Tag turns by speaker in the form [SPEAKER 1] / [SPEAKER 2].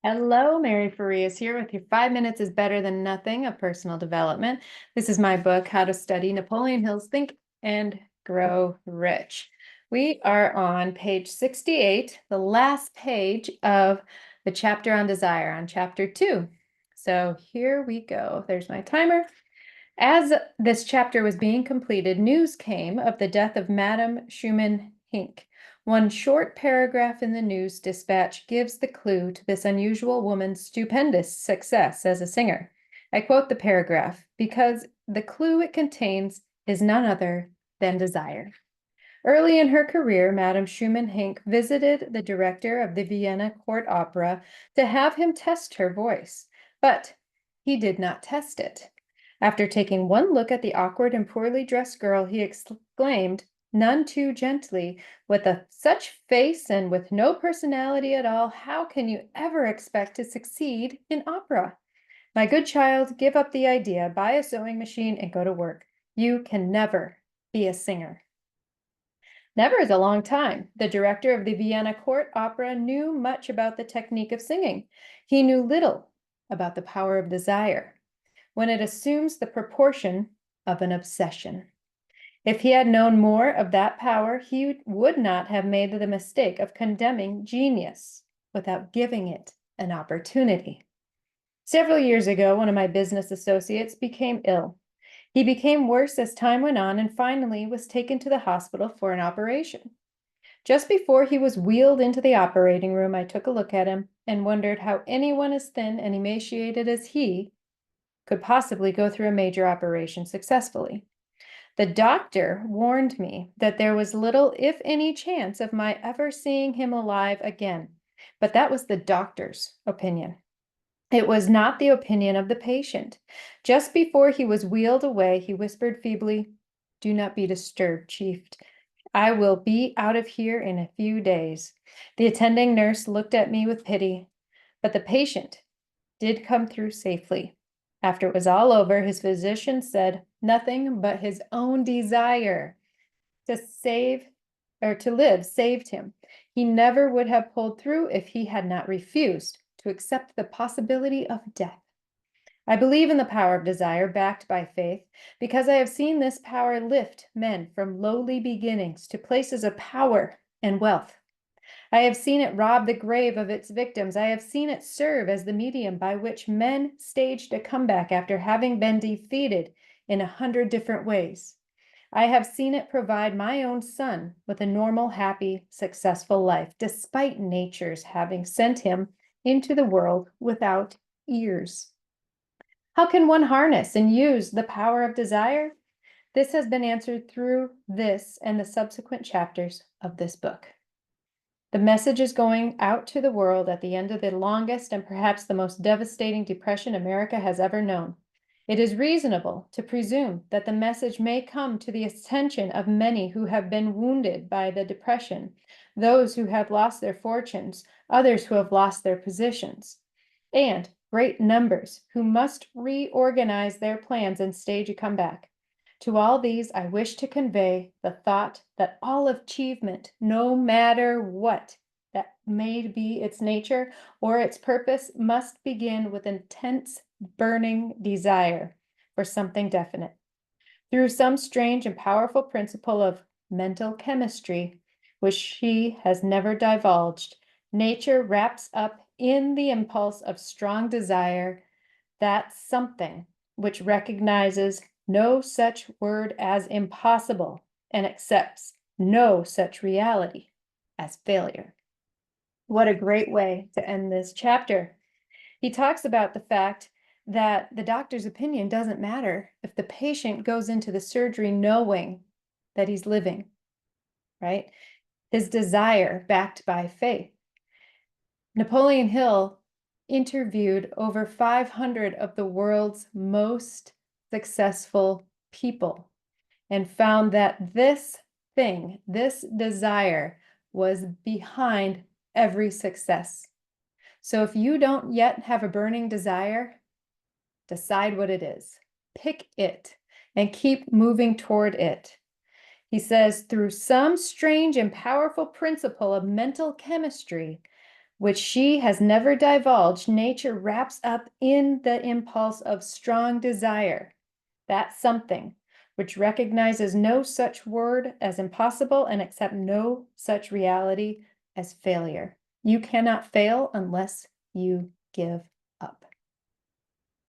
[SPEAKER 1] Hello, Mary Farias here with your 5 minutes is better than nothing of personal development. This is my book, How to Study Napoleon Hill's Think and Grow Rich. We are on page 68, the last page of the chapter on desire, on chapter 2. So here we go. There's my timer. As this chapter was being completed, news came of the death of Madame Schumann Hink. One short paragraph in the news dispatch gives the clue to this unusual woman's stupendous success as a singer. I quote the paragraph because the clue it contains is none other than desire. Early in her career, Madame Schumann Hink visited the director of the Vienna Court Opera to have him test her voice, but he did not test it. After taking one look at the awkward and poorly dressed girl, he exclaimed, none too gently, with such face and with no personality at all, how can you ever expect to succeed in opera? My good child, give up the idea, buy a sewing machine and go to work. You can never be a singer. Never is a long time. The director of the Vienna Court Opera knew much about the technique of singing. He knew little about the power of desire, when it assumes the proportion of an obsession. If he had known more of that power, he would not have made the mistake of condemning genius without giving it an opportunity. Several years ago, one of my business associates became ill. He became worse as time went on and finally was taken to the hospital for an operation. Just before he was wheeled into the operating room, I took a look at him and wondered how anyone as thin and emaciated as he could possibly go through a major operation successfully. The doctor warned me that there was little, if any, chance of my ever seeing him alive again, but that was the doctor's opinion. It was not the opinion of the patient. Just before he was wheeled away, he whispered feebly, "Do not be disturbed, Chief. I will be out of here in a few days." The attending nurse looked at me with pity, but the patient did come through safely. After it was all over, his physician said nothing but his own desire to live saved him. He never would have pulled through if he had not refused to accept the possibility of death. I believe in the power of desire backed by faith because I have seen this power lift men from lowly beginnings to places of power and wealth. I have seen it rob the grave of its victims. I have seen it serve as the medium by which men staged a comeback after having been defeated in 100 different ways. I have seen it provide my own son with a normal, happy, successful life, despite nature's having sent him into the world without ears. How can one harness and use the power of desire? This has been answered through this and the subsequent chapters of this book. The message is going out to the world at the end of the longest and perhaps the most devastating depression America has ever known. It is reasonable to presume that the message may come to the attention of many who have been wounded by the depression, those who have lost their fortunes, others who have lost their positions, and great numbers who must reorganize their plans and stage a comeback. To all these, I wish to convey the thought that all achievement, no matter what that may be its nature or its purpose, must begin with intense, burning desire for something definite. Through some strange and powerful principle of mental chemistry, which she has never divulged, nature wraps up in the impulse of strong desire that something which recognizes no such word as impossible and accepts no such reality as failure. What a great way to end this chapter. He talks about the fact that the doctor's opinion doesn't matter if the patient goes into the surgery knowing that he's living, right? His desire backed by faith. Napoleon Hill interviewed over 500 of the world's most successful people and found that this thing, this desire, was behind every success. So if you don't yet have a burning desire, decide what it is, pick it, and keep moving toward it. He says, through some strange and powerful principle of mental chemistry, which she has never divulged, nature wraps up in the impulse of strong desire. That something which recognizes no such word as impossible and accept no such reality as failure. You cannot fail unless you give